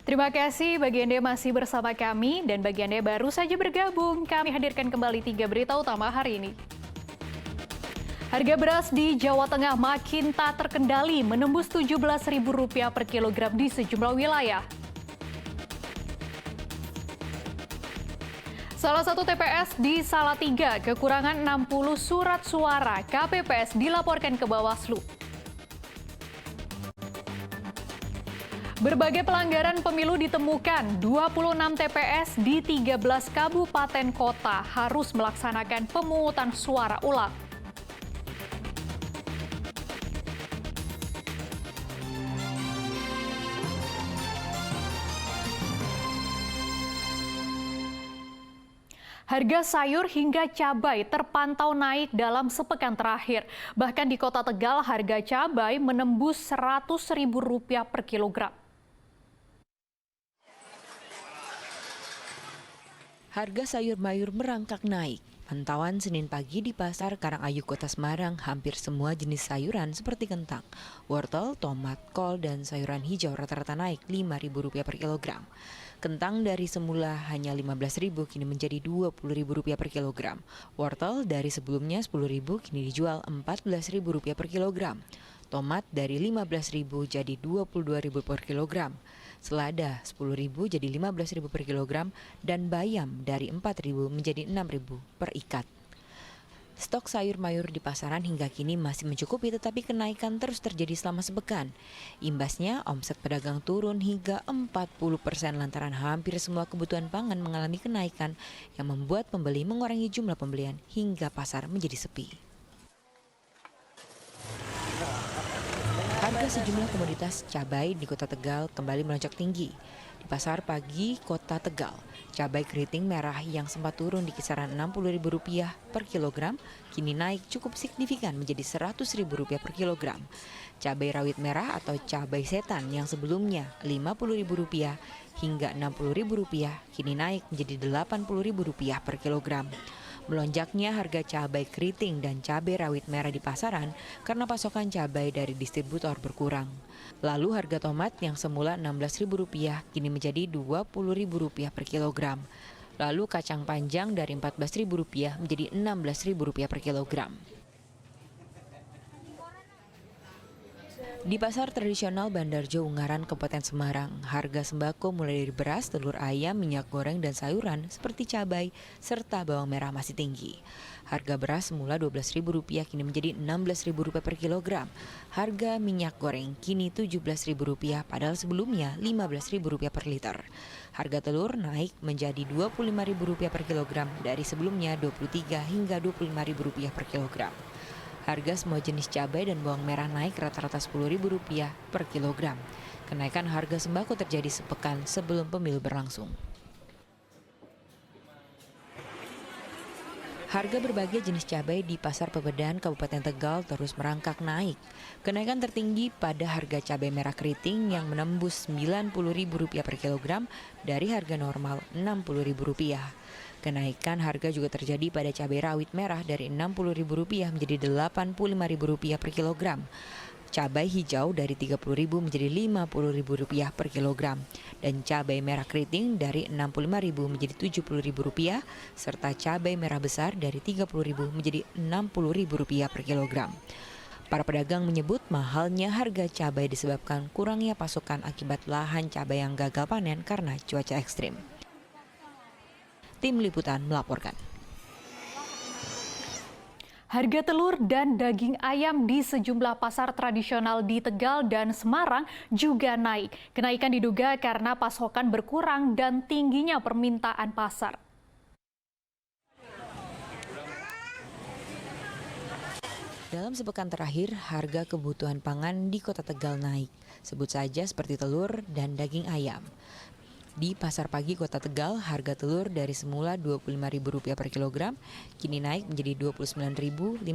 Terima kasih bagi Anda yang masih bersama kami dan bagi Anda yang baru saja bergabung, kami hadirkan kembali 3 berita utama hari ini. Harga beras di Jawa Tengah makin tak terkendali, menembus Rp17.000 per kilogram di sejumlah wilayah. Salah satu TPS di Salatiga kekurangan 60 surat suara KPPS dilaporkan ke Bawaslu. Berbagai pelanggaran pemilu ditemukan, 26 TPS di 13 kabupaten kota harus melaksanakan pemungutan suara ulang. Harga sayur hingga cabai terpantau naik dalam sepekan terakhir. Bahkan di Kota Tegal harga cabai menembus Rp100.000 per kilogram. Harga sayur mayur merangkak naik. Pantauan Senin pagi di Pasar Karangayu Kota Semarang, hampir semua jenis sayuran seperti kentang, wortel, tomat, kol, dan sayuran hijau rata-rata naik Rp5.000 per kilogram. Kentang dari semula hanya Rp15.000 kini menjadi Rp20.000 per kilogram. Wortel dari sebelumnya Rp10.000 kini dijual Rp14.000 per kilogram. Tomat dari Rp15.000 jadi Rp22.000 per kilogram. Selada Rp10.000 jadi Rp15.000 per kilogram dan bayam dari Rp4.000 menjadi Rp6.000 per ikat. Stok sayur mayur di pasaran hingga kini masih mencukupi, tetapi kenaikan terus terjadi selama sepekan. Imbasnya, omset pedagang turun hingga 40% lantaran hampir semua kebutuhan pangan mengalami kenaikan yang membuat pembeli mengurangi jumlah pembelian hingga pasar menjadi sepi. Harga sejumlah komoditas cabai di Kota Tegal kembali melonjak tinggi. Di Pasar Pagi Kota Tegal, cabai keriting merah yang sempat turun di kisaran Rp60.000 per kilogram kini naik cukup signifikan menjadi Rp100.000 per kilogram. Cabai rawit merah atau cabai setan yang sebelumnya Rp50.000 hingga Rp60.000 kini naik menjadi Rp80.000 per kilogram. Melonjaknya harga cabai keriting dan cabai rawit merah di pasaran karena pasokan cabai dari distributor berkurang. Lalu harga tomat yang semula Rp16.000 kini menjadi Rp20.000 per kilogram. Lalu kacang panjang dari Rp14.000 menjadi Rp16.000 per kilogram. Di pasar tradisional Bandarjo Ungaran, Kabupaten Semarang, harga sembako mulai dari beras, telur ayam, minyak goreng, dan sayuran seperti cabai serta bawang merah masih tinggi. Harga beras semula Rp12.000 kini menjadi Rp16.000 per kilogram. Harga minyak goreng kini Rp17.000 padahal sebelumnya Rp15.000 per liter. Harga telur naik menjadi Rp25.000 per kilogram dari sebelumnya Rp23 hingga Rp25.000 per kilogram. Harga semua jenis cabai dan bawang merah naik rata-rata Rp10.000 per kilogram. Kenaikan harga sembako terjadi sepekan sebelum pemilu berlangsung. Harga berbagai jenis cabai di Pasar Pebedahan Kabupaten Tegal terus merangkak naik. Kenaikan tertinggi pada harga cabai merah keriting yang menembus Rp90.000 per kilogram dari harga normal Rp60.000. Kenaikan harga juga terjadi pada cabai rawit merah dari Rp60.000 menjadi Rp85.000 per kilogram. Cabai hijau dari Rp30.000 menjadi Rp50.000 per kilogram. Dan cabai merah keriting dari Rp65.000 menjadi Rp70.000 serta cabai merah besar dari Rp30.000 menjadi Rp60.000 per kilogram. Para pedagang menyebut mahalnya harga cabai disebabkan kurangnya pasokan akibat lahan cabai yang gagal panen karena cuaca ekstrim. Tim Liputan melaporkan. Harga telur dan daging ayam di sejumlah pasar tradisional di Tegal dan Semarang juga naik. Kenaikan diduga karena pasokan berkurang dan tingginya permintaan pasar. Dalam sepekan terakhir, harga kebutuhan pangan di Kota Tegal naik. Sebut saja seperti telur dan daging ayam. Di Pasar Pagi Kota Tegal, harga telur dari semula Rp25.000 per kilogram, kini naik menjadi Rp29.500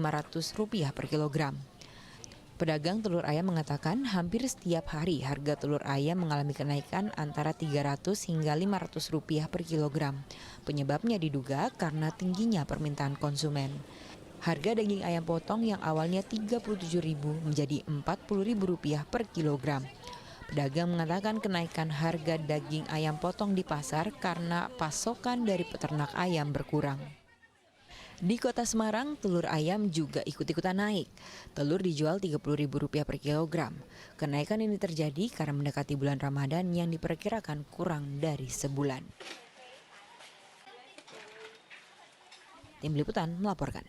per kilogram. Pedagang telur ayam mengatakan hampir setiap hari harga telur ayam mengalami kenaikan antara Rp300 hingga Rp500 per kilogram. Penyebabnya diduga karena tingginya permintaan konsumen. Harga daging ayam potong yang awalnya Rp37.000 menjadi Rp40.000 per kilogram. Pedagang mengatakan kenaikan harga daging ayam potong di pasar karena pasokan dari peternak ayam berkurang. Di Kota Semarang, telur ayam juga ikut-ikutan naik. Telur dijual Rp30.000 per kilogram. Kenaikan ini terjadi karena mendekati bulan Ramadan yang diperkirakan kurang dari sebulan. Tim Liputan melaporkan.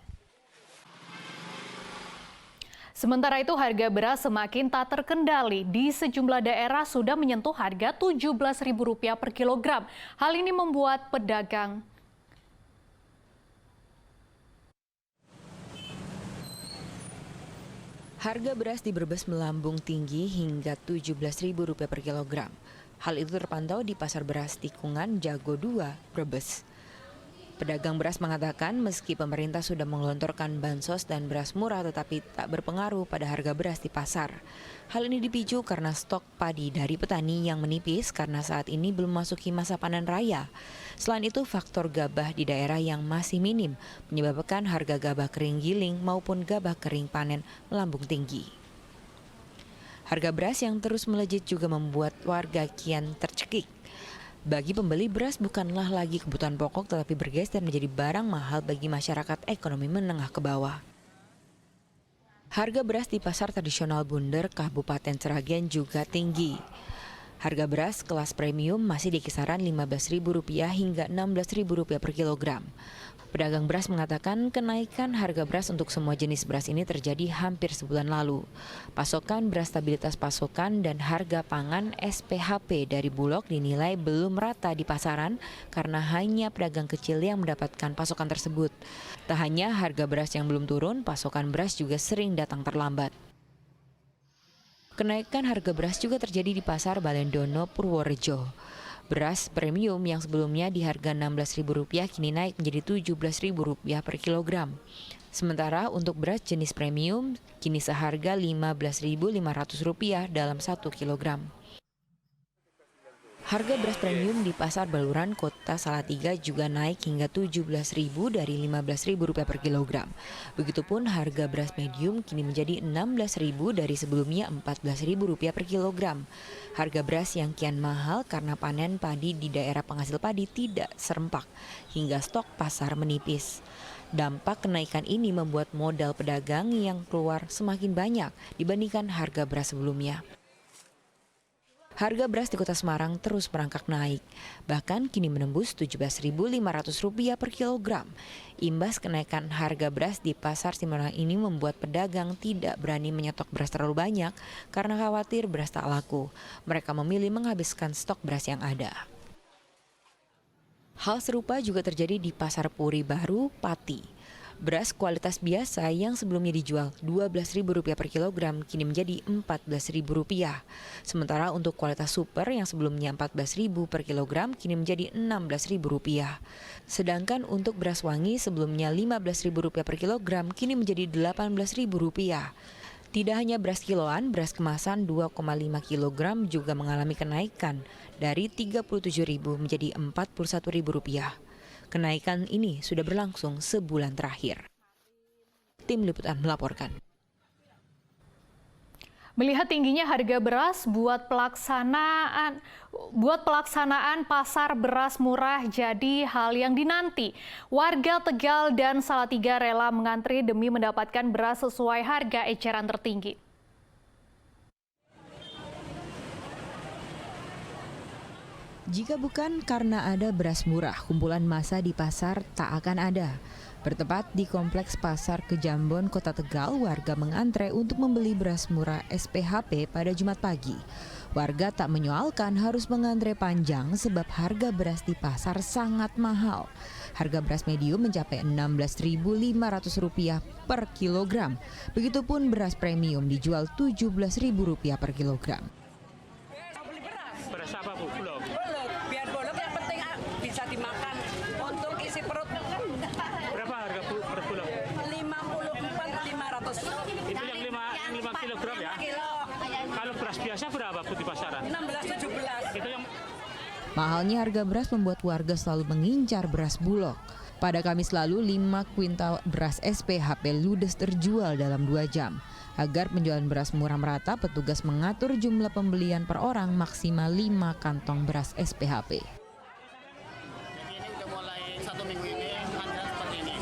Sementara itu harga beras semakin tak terkendali. Di sejumlah daerah sudah menyentuh harga Rp17.000 per kilogram. Hal ini membuat pedagang Harga beras di Brebes melambung tinggi hingga Rp17.000 per kilogram. Hal itu terpantau di Pasar Beras Tikungan Jago 2, Brebes. Pedagang beras mengatakan meski pemerintah sudah menggelontorkan bansos dan beras murah tetapi tak berpengaruh pada harga beras di pasar. Hal ini dipicu karena stok padi dari petani yang menipis karena saat ini belum memasuki masa panen raya. Selain itu faktor gabah di daerah yang masih minim menyebabkan harga gabah kering giling maupun gabah kering panen melambung tinggi. Harga beras yang terus melejit juga membuat warga kian tercekik. Bagi pembeli, beras bukanlah lagi kebutuhan pokok tetapi bergeser menjadi barang mahal bagi masyarakat ekonomi menengah ke bawah. Harga beras di pasar tradisional Bunder, Kabupaten Sragen juga tinggi. Harga beras kelas premium masih di kisaran Rp15.000 hingga Rp16.000 per kilogram. Pedagang beras mengatakan kenaikan harga beras untuk semua jenis beras ini terjadi hampir sebulan lalu. Pasokan beras, stabilitas pasokan dan harga pangan SPHP dari Bulog dinilai belum rata di pasaran karena hanya pedagang kecil yang mendapatkan pasokan tersebut. Tak hanya harga beras yang belum turun, pasokan beras juga sering datang terlambat. Kenaikan harga beras juga terjadi di Pasar Balendono, Purworejo. Beras premium yang sebelumnya di harga Rp16.000 kini naik menjadi Rp17.000 per kilogram. Sementara untuk beras jenis premium kini seharga Rp15.500 dalam 1 kilogram. Harga beras premium di Pasar Baluran, Kota Salatiga juga naik hingga Rp17.000 dari Rp15.000 per kilogram. Begitupun harga beras medium kini menjadi Rp16.000 dari sebelumnya Rp14.000 per kilogram. Harga beras yang kian mahal karena panen padi di daerah penghasil padi tidak serempak hingga stok pasar menipis. Dampak kenaikan ini membuat modal pedagang yang keluar semakin banyak dibandingkan harga beras sebelumnya. Harga beras di Kota Semarang terus merangkak naik, bahkan kini menembus Rp17.500 per kilogram. Imbas kenaikan harga beras di Pasar Semarang ini membuat pedagang tidak berani menyetok beras terlalu banyak karena khawatir beras tak laku. Mereka memilih menghabiskan stok beras yang ada. Hal serupa juga terjadi di Pasar Puri Baru, Pati. Beras kualitas biasa yang sebelumnya dijual Rp12.000 per kilogram kini menjadi Rp14.000. Sementara untuk kualitas super yang sebelumnya Rp14.000 per kilogram kini menjadi Rp16.000. Sedangkan untuk beras wangi sebelumnya Rp15.000 per kilogram kini menjadi Rp18.000. Tidak hanya beras kiloan, beras kemasan 2,5 kg juga mengalami kenaikan dari Rp37.000 menjadi Rp41.000. Kenaikan ini sudah berlangsung sebulan terakhir. Tim Liputan melaporkan. Melihat tingginya harga beras buat pelaksanaan pasar beras murah jadi hal yang dinanti. Warga Tegal dan Salatiga rela mengantri demi mendapatkan beras sesuai harga eceran tertinggi. Jika bukan karena ada beras murah, kumpulan massa di pasar tak akan ada. Bertempat di Kompleks Pasar Kejambon, Kota Tegal, warga mengantre untuk membeli beras murah SPHP pada Jumat pagi. Warga tak menyoalkan harus mengantre panjang sebab harga beras di pasar sangat mahal. Harga beras medium mencapai Rp16.500 per kilogram. Begitupun beras premium dijual Rp17.000 per kilogram. Beras apa, Bu? Bulog? Bulog, biar bulog yang penting bisa dimakan untuk isi perut. Berapa harga beras bulog? Rp54.500. Itu yang 5 kilogram ya? Kilo. Kalau beras biasa berapa, Bu, di pasaran? 16-17. Itu yang Mahalnya harga beras membuat warga selalu mengincar beras Bulog. Pada Kamis lalu, 5 kuintal beras SPHP ludes terjual dalam 2 jam. Agar penjualan beras murah merata, petugas mengatur jumlah pembelian per orang maksimal 5 kantong beras SPHP. Jadi ini udah mulai 1 minggu ini harga seperti ini.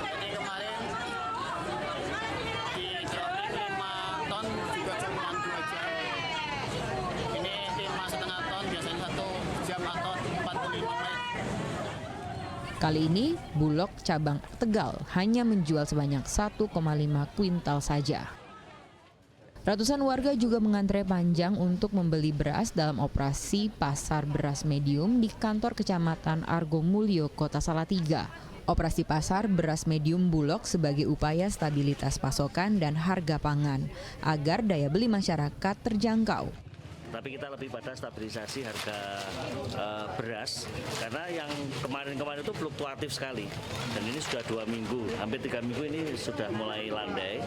Jadi kemarin di dropping 5 ton juga cuma 2 jam. Ini 5,5 ton biasanya 1 jam atau 45 menit. Kali ini, Bulog cabang Tegal hanya menjual sebanyak 1,5 kuintal saja. Ratusan warga juga mengantre panjang untuk membeli beras dalam operasi pasar beras medium di kantor Kecamatan Argomulyo, Kota Salatiga. Operasi pasar beras medium Bulog sebagai upaya stabilitas pasokan dan harga pangan agar daya beli masyarakat terjangkau. Tapi kita lebih pada stabilisasi harga beras karena yang kemarin-kemarin itu fluktuatif sekali dan ini sudah 2 minggu, hampir 3 minggu ini sudah mulai landai.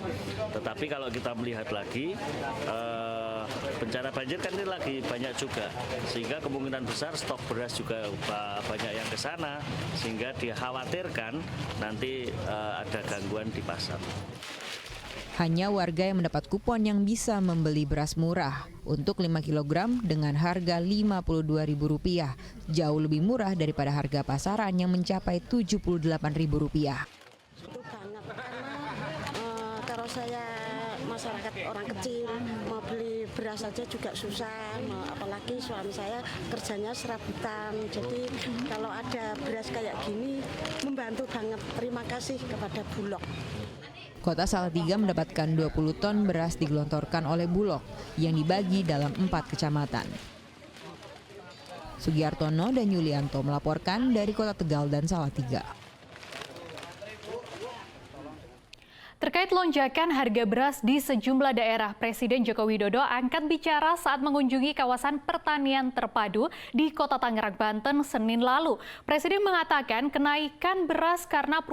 Tetapi kalau kita melihat lagi bencana banjir kan ini lagi banyak juga, sehingga kemungkinan besar stok beras juga banyak yang ke sana, sehingga dikhawatirkan nanti ada gangguan di pasar. Hanya warga yang mendapat kupon yang bisa membeli beras murah untuk 5 kg dengan harga Rp52.000, jauh lebih murah daripada harga pasaran yang mencapai Rp78.000. Itu banget karena kalau saya masyarakat orang kecil mau beli beras saja juga susah, apalagi suami saya kerjanya serabutan. Jadi kalau ada beras kayak gini membantu banget. Terima kasih kepada Bulog. Kota Salatiga mendapatkan 20 ton beras digelontorkan oleh Bulog yang dibagi dalam 4 kecamatan. Sugiartono dan Yulianto melaporkan dari Kota Tegal dan Salatiga. Terkait lonjakan harga beras di sejumlah daerah, Presiden Joko Widodo angkat bicara saat mengunjungi kawasan pertanian terpadu di Kota Tangerang, Banten, Senin lalu. Presiden mengatakan kenaikan beras karena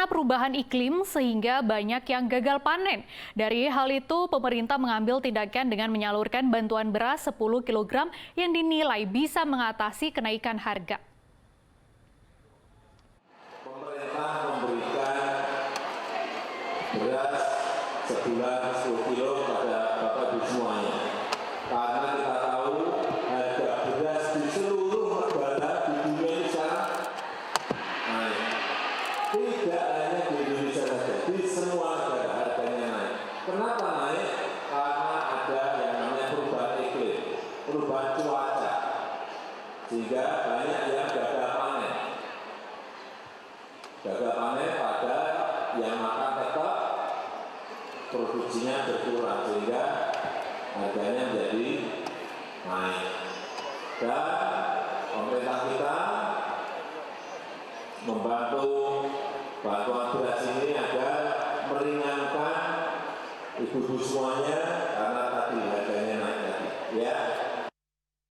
perubahan iklim sehingga banyak yang gagal panen. Dari hal itu, pemerintah mengambil tindakan dengan menyalurkan bantuan beras 10 kg yang dinilai bisa mengatasi kenaikan harga. Pemerintah memberikan beras sebulan 10 kilo pada Bapak Ibu semuanya. Karena kita tahu harga beras di seluruh negara di dunia ini sekarang naik. Tidak hanya di Indonesia saja, di semua negara harganya naik. Kenapa naik? Karena ada yang namanya perubahan iklim, perubahan cuaca, sehingga banyak yang gagal panen. Gagal panen pada yang makan tetap produksinya berkurang sehingga harganya menjadi naik. Dan pemerintah kita membantu bantuan beras ini agar meringankan ibu-ibu semuanya karena tadi harganya naik tadi. Ya.